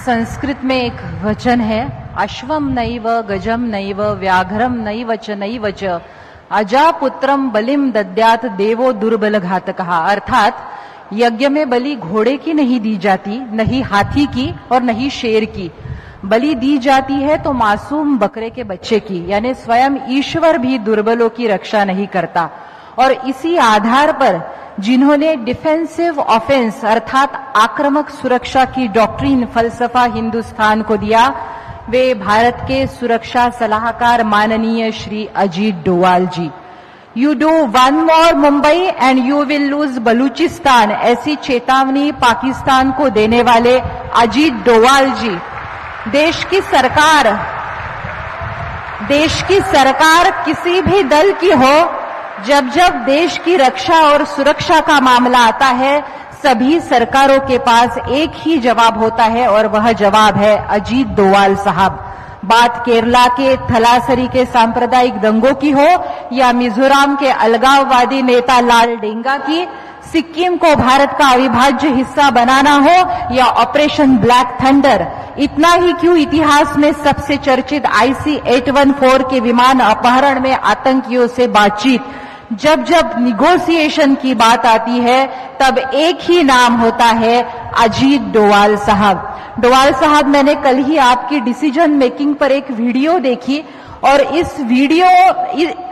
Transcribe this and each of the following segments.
संस्कृत में एक वचन है, अश्वम नैव गजम नैव व्याघ्रम नैव च नैव च अजापुत्रम बलिम दद्यात देवो दुर्बल घातकः। अर्थात यज्ञ में बलि घोड़े की नहीं दी जाती, नहीं हाथी की और नहीं शेर की। बलि दी जाती है तो मासूम बकरे के बच्चे की, यानी स्वयं ईश्वर भी दुर्बलों की रक्षा नहीं करता। और इसी आधार पर जिन्होंने डिफेंसिव ऑफेंस अर्थात आक्रामक सुरक्षा की डॉक्ट्रिन फलसफा हिंदुस्तान को दिया, वे भारत के सुरक्षा सलाहकार माननीय Shri Ajit Doval ji. You do one more Mumbai and you will lose Balochistan, ऐसी चेतावनी पाकिस्तान को देने वाले अजीत डोवाल जी। देश की सरकार किसी भी दल की हो, जब जब देश की रक्षा और सुरक्षा का मामला आता है, सभी सरकारों के पास एक ही जवाब होता है और वह जवाब है अजीत डोवाल साहब। बात केरला के थलासरी के सांप्रदायिक दंगों की हो या मिजोरम के अलगाववादी नेता लाल डेंगा की, सिक्किम को भारत का अविभाज्य हिस्सा बनाना हो या ऑपरेशन ब्लैक थंडर, इतना ही क्यों इतिहास में सबसे चर्चित IC-814 के विमान अपहरण में आतंकियों से बातचीत, जब जब निगोसिएशन की बात आती है तब एक ही नाम होता है अजीत डोवाल साहब। डोवाल साहब, मैंने कल ही आपकी डिसीजन मेकिंग पर एक वीडियो देखी और इस वीडियो,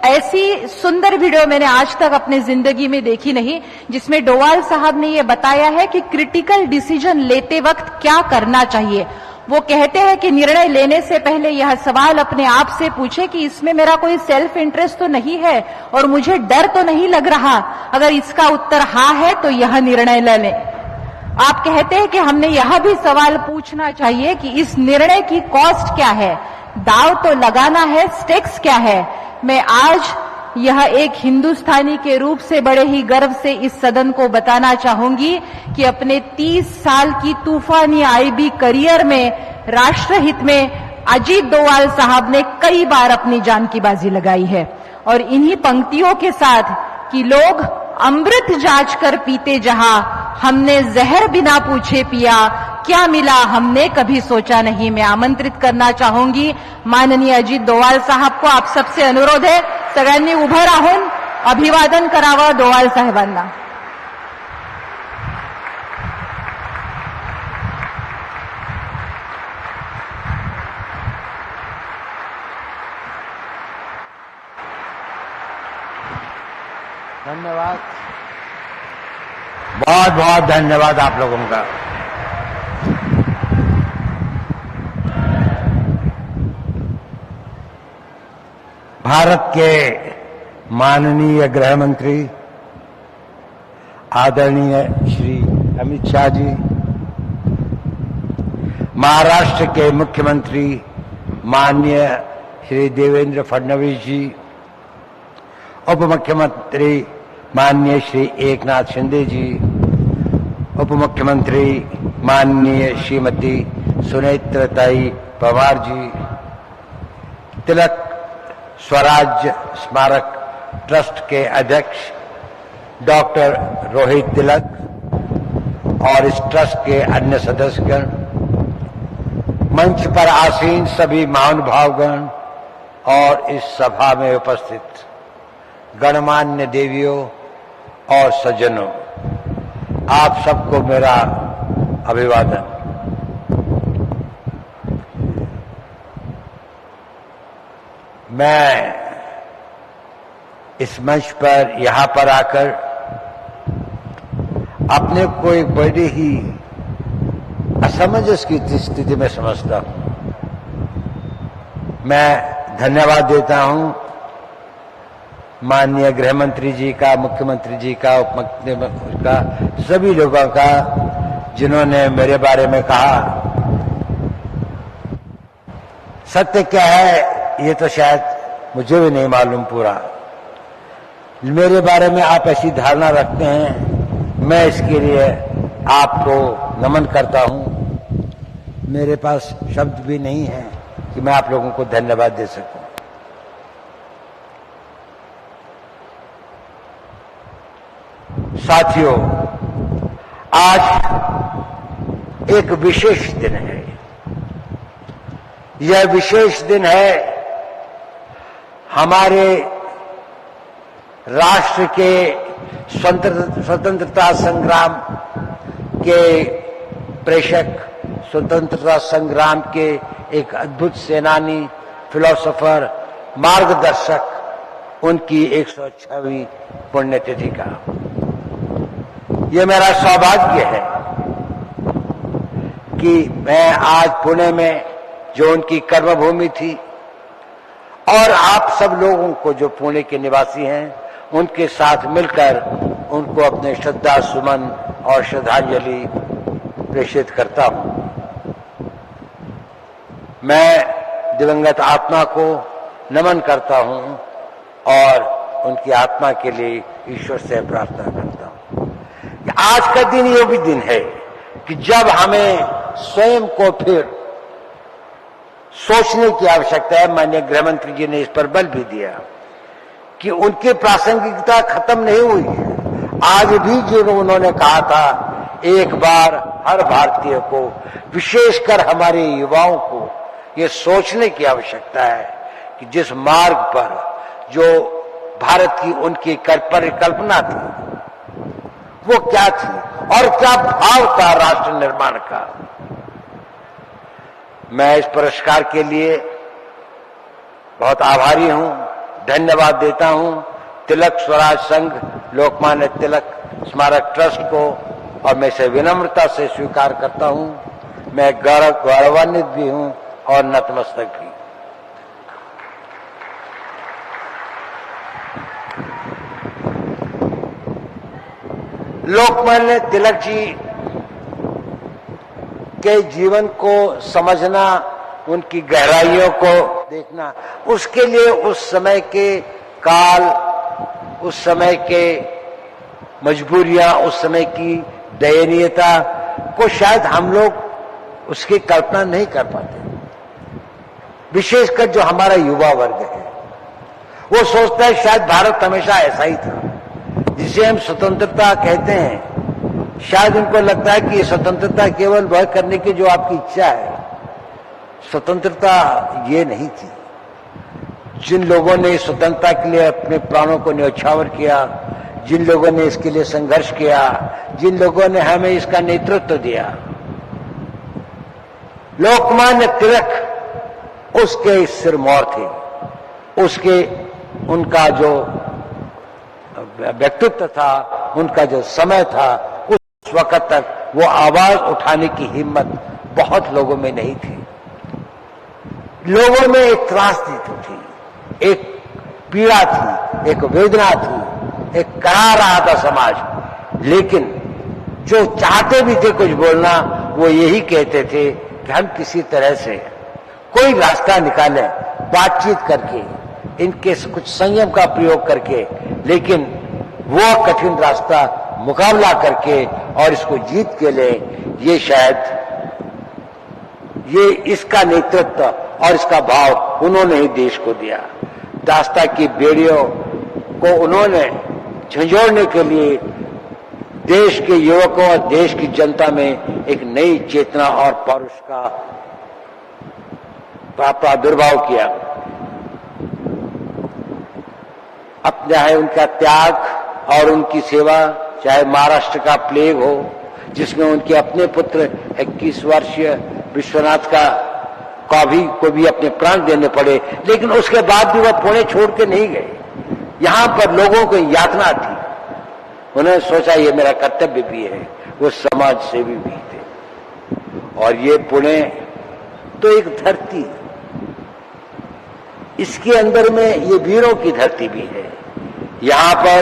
ऐसी सुंदर वीडियो मैंने आज तक अपनी जिंदगी में देखी नहीं, जिसमें डोवाल साहब ने ये बताया है कि क्रिटिकल डिसीजन लेते वक्त क्या करना चाहिए। वो कहते हैं कि निर्णय लेने से पहले यह सवाल अपने आप से पूछे कि इसमें मेरा कोई सेल्फ इंटरेस्ट तो नहीं है और मुझे डर तो नहीं लग रहा। अगर इसका उत्तर हाँ है तो यह निर्णय ले लें। आप कहते हैं कि हमने यह भी सवाल पूछना चाहिए कि इस निर्णय की कॉस्ट क्या है, दाव तो लगाना है, स्टेक्स क्या है। मैं आज यह एक हिंदुस्तानी के रूप से बड़े ही गर्व से इस सदन को बताना चाहूंगी कि अपने 30 साल की तूफानी IB करियर में राष्ट्रहित में अजीत डोवाल साहब ने कई बार अपनी जान की बाजी लगाई है। और इन्हीं पंक्तियों के साथ कि लोग अमृत जांच कर पीते जहां, हमने जहर बिना पूछे पिया, क्या मिला हमने कभी सोचा नहीं, मैं आमंत्रित करना चाहूंगी माननीय अजित डोवाल साहब को। आप सबसे अनुरोध है, सगळ्यांनी उभं राहून अभिवादन करावं डोवाल साहेबांना। धन्यवाद, बहुत बहुत धन्यवाद आप लोगों का। भारत के माननीय गृह मंत्री आदरणीय श्री अमित शाह जी, महाराष्ट्र के मुख्यमंत्री माननीय श्री देवेंद्र फडणवीस जी, उप मुख्यमंत्री माननीय श्री एकनाथ शिंदे जी, उप मुख्यमंत्री माननीय श्रीमती सुनेत्रताई पवार जी, तिलक स्वराज स्मारक ट्रस्ट के अध्यक्ष डॉक्टर रोहित तिलक और इस ट्रस्ट के अन्य सदस्यगण, मंच पर आसीन सभी महानुभावगण और इस सभा में उपस्थित गणमान्य देवियों और सज्जनों, आप सबको मेरा अभिवादन। मैं इस मंच पर यहां पर आकर अपने को एक बड़ी ही असमंजस की स्थिति में समझता हूं। मैं धन्यवाद देता हूं माननीय गृह मंत्री जी का, मुख्यमंत्री जी का, उप मुख्यमंत्री का, सभी लोगों का जिन्होंने मेरे बारे में कहा। सत्य क्या है ये तो शायद मुझे भी नहीं मालूम पूरा। मेरे बारे में आप ऐसी धारणा रखते हैं, मैं इसके लिए आपको नमन करता हूं। मेरे पास शब्द भी नहीं है कि मैं आप लोगों को धन्यवाद दे सकूं। साथियों, आज एक विशेष दिन है। यह विशेष दिन है हमारे राष्ट्र के स्वतंत्रता संग्राम के प्रेषक, स्वतंत्रता संग्राम के एक अद्भुत सेनानी, फिलोसोफर, मार्गदर्शक, उनकी 106वीं पुण्यतिथि का। ये मेरा सौभाग्य है कि मैं आज पुणे में, जो उनकी कर्मभूमि थी, और आप सब लोगों को जो पुणे के निवासी हैं, उनके साथ मिलकर उनको अपने श्रद्धा सुमन और श्रद्धांजलि प्रेषित करता हूं। मैं दिवंगत आत्मा को नमन करता हूं और उनकी आत्मा के लिए ईश्वर से प्रार्थना करता हूं। आज का दिन ये भी दिन है कि जब हमें स्वयं को फिर सोचने की आवश्यकता है। माननीय गृहमंत्री जी ने इस पर बल भी दिया कि उनकी प्रासंगिकता खत्म नहीं हुई है। आज भी जो उन्होंने कहा था, एक बार हर भारतीय को, विशेषकर हमारे युवाओं को, ये सोचने की आवश्यकता है कि जिस मार्ग पर जो भारत की उनकी परिकल्पना थी, वो क्या थी और क्या भाव था राष्ट्र निर्माण का। मैं इस पुरस्कार के लिए बहुत आभारी हूं, धन्यवाद देता हूं तिलक स्वराज संघ, लोकमान्य तिलक स्मारक ट्रस्ट को, और मैं इसे विनम्रता से स्वीकार करता हूं। मैं गौरवान्वित भी हूं और नतमस्तक भी। लोकमान्य तिलक जी के जीवन को समझना, उनकी गहराइयों को देखना, उसके लिए उस समय के काल, उस समय के मजबूरियां, उस समय की दयनीयता को शायद हम लोग उसकी कल्पना नहीं कर पाते। विशेषकर जो हमारा युवा वर्ग है, वो सोचता है शायद भारत हमेशा ऐसा ही था। जिसे हम स्वतंत्रता कहते हैं, शायद उनको लगता है कि स्वतंत्रता केवल वह करने की जो आपकी इच्छा है। स्वतंत्रता ये नहीं थी। जिन लोगों ने स्वतंत्रता के लिए अपने प्राणों को न्यौछावर किया, जिन लोगों ने इसके लिए संघर्ष किया, जिन लोगों ने हमें इसका नेतृत्व दिया, लोकमान्य तिलक उसके सिरमौर थे। उसके, उनका जो व्यक्तित्व था, उनका जो समय था, उस वक्त तक वो आवाज उठाने की हिम्मत बहुत लोगों में नहीं थी। लोगों में एक त्रासदी थी, एक पीड़ा थी, एक वेदना थी, एक करा रहा था समाज। लेकिन जो चाहते भी थे कुछ बोलना, वो यही कहते थे कि हम किसी तरह से कोई रास्ता निकालें, बातचीत करके, इनके कुछ संयम का प्रयोग करके, लेकिन वो कठिन रास्ता मुकाबला करके और इसको जीत के ले। ये शायद ये इसका नेतृत्व और इसका भाव उन्होंने ही देश को दिया। दास्ता की बेड़ियों को उन्होंने झंझोड़ने के लिए देश के युवकों और देश की जनता में एक नई चेतना और पौरुष का प्रादुर्भाव किया। अब चाहे उनका त्याग और उनकी सेवा, चाहे महाराष्ट्र का प्लेग हो, जिसमें उनके अपने पुत्र 21 वर्षीय विश्वनाथ को भी अपने प्राण देने पड़े, लेकिन उसके बाद भी वह पुणे छोड़ के नहीं गए। यहां पर लोगों को यातना थी, उन्होंने सोचा ये मेरा कर्तव्य भी है। वो समाज सेवी भी थे। और ये पुणे तो एक धरती, इसके अंदर में ये वीरों की धरती भी है। यहां पर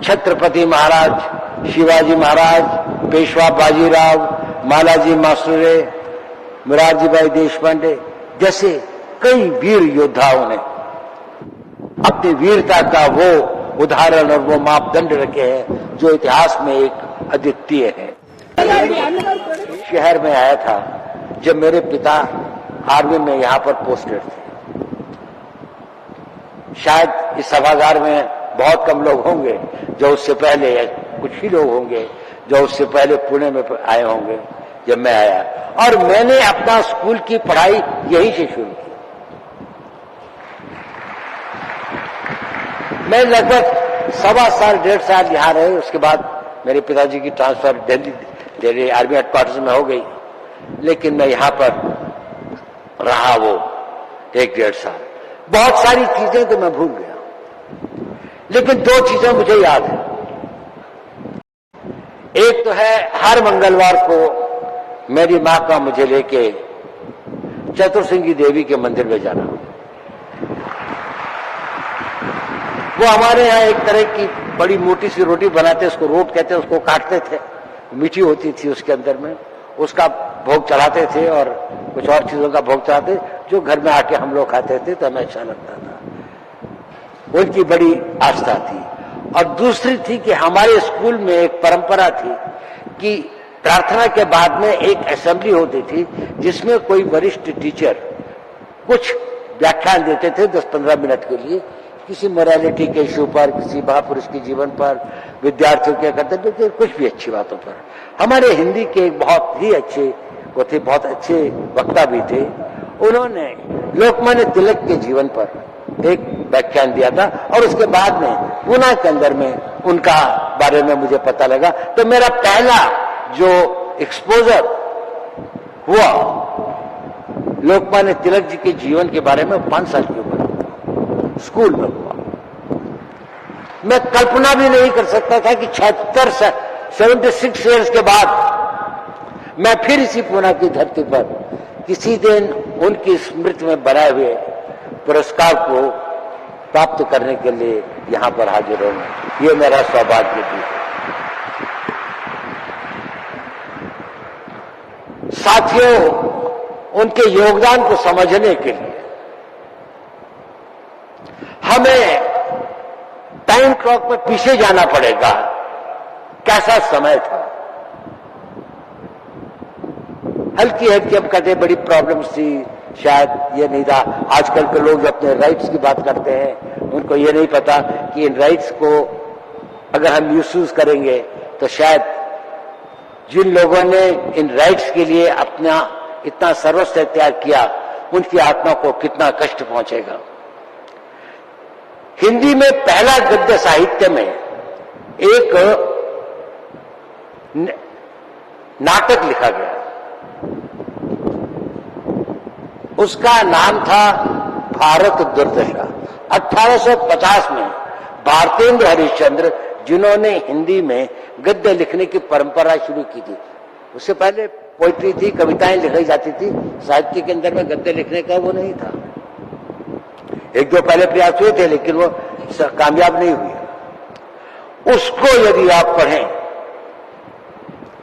छत्रपति महाराज, शिवाजी महाराज, पेशवा बाजीराव, मालाजी मासुरे, मुरारजी भाई देशपांडे जैसे कई वीर योद्धाओं ने अपनी वीरता का वो उदाहरण और वो मापदंड रखे हैं जो इतिहास में एक अद्वितीय है। शहर में आया था जब मेरे पिता आर्मी में यहां पर पोस्टेड थे। शायद इस सभागार में बहुत कम लोग होंगे जो उससे पहले, कुछ ही लोग होंगे जो उससे पहले पुणे में आए होंगे। जब मैं आया, और मैंने अपना स्कूल की पढ़ाई यहीं से शुरू की। मैं लगभग 1.25 साल 1.5 साल यहां रहे। उसके बाद मेरे पिताजी की ट्रांसफर दिल्ली आर्मी हेडक्वार्टर्स में हो गई, लेकिन मैं यहां पर रहा वो 1-1.5 साल। बहुत सारी चीजें तो मैं भूल गया, लेकिन 2 चीजें मुझे याद है। एक तो है हर मंगलवार को मेरी मां का मुझे लेके चतुर्सिंगी देवी के मंदिर में जाना। वो हमारे यहाँ एक तरह की बड़ी मोटी सी रोटी बनाते, उसको रोट कहते हैं, उसको काटते थे, मीठी होती थी उसके अंदर में, उसका भोग चढ़ाते थे और कुछ और चीजों का भोग चढ़ाते, जो घर में आके हम लोग खाते थे तो हमें अच्छा लगता था। उनकी बड़ी आस्था थी। और दूसरी थी कि हमारे स्कूल में एक परंपरा थी कि प्रार्थना के बाद में एक असेंबली होती थी, जिसमें कोई वरिष्ठ टीचर कुछ व्याख्यान देते थे 10-15 मिनट के लिए, किसी मोरालिटी के इश्यू पर, किसी महापुरुष के जीवन पर, विद्यार्थियों के कर्तव्य के, कुछ भी अच्छी बातों पर। हमारे हिंदी के एक बहुत ही अच्छे वो थे, बहुत अच्छे वक्ता भी थे। उन्होंने लोकमान्य तिलक के जीवन पर एक व्याख्यान दिया था, और उसके बाद में पुणे के अंदर में उनका बारे में मुझे पता लगा। तो मेरा पहला जो एक्सपोजर हुआ लोकमान्य तिलक जी के जीवन के बारे में 5 साल की उम्र स्कूल में हुआ। मैं कल्पना भी नहीं कर सकता था कि 76 ईयर्स के बाद मैं फिर इसी पुणे की धरती पर किसी दिन उनकी स्मृति में बनाए हुए पुरस्कार को प्राप्त करने के लिए यहां पर हाजिर हूं। ये मेरा सौभाग्य भी है। साथियों, उनके योगदान को समझने के लिए हमें टाइम क्लॉक में पीछे जाना पड़ेगा। कैसा समय था, हल्की हल्की अब कहते बड़ी प्रॉब्लम्स थी, शायद ये नहीं था। आजकल के लोग जो अपने राइट्स की बात करते हैं, उनको ये नहीं पता कि इन राइट्स को अगर हम मिसयूज करेंगे तो शायद जिन लोगों ने इन राइट्स के लिए अपना इतना सर्वस्व त्याग किया, उनकी आत्मा को कितना कष्ट पहुंचेगा। हिंदी में पहला गद्य साहित्य में एक नाटक लिखा गया, उसका नाम था भारत दुर्दशा। 1850 में भारतेंद्र हरिश्चंद्र, जिन्होंने हिंदी में गद्य लिखने की परंपरा शुरू की थी। उससे पहले पोइट्री थी, कविताएं लिखी जाती थी, साहित्य के अंदर में गद्य लिखने का वो नहीं था। 1-2 पहले प्रयास हुए थे, लेकिन वो कामयाब नहीं हुए। उसको यदि आप पढ़ें,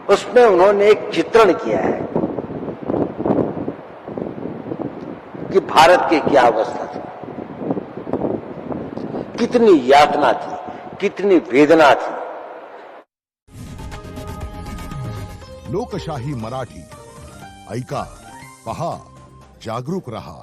उसमें उन्होंने एक चित्रण किया है कि भारत की क्या अवस्था थी, कितनी यातना थी, कितनी वेदना थी। लोकशाही मराठी ऐका, पहा, जागरूक रहा।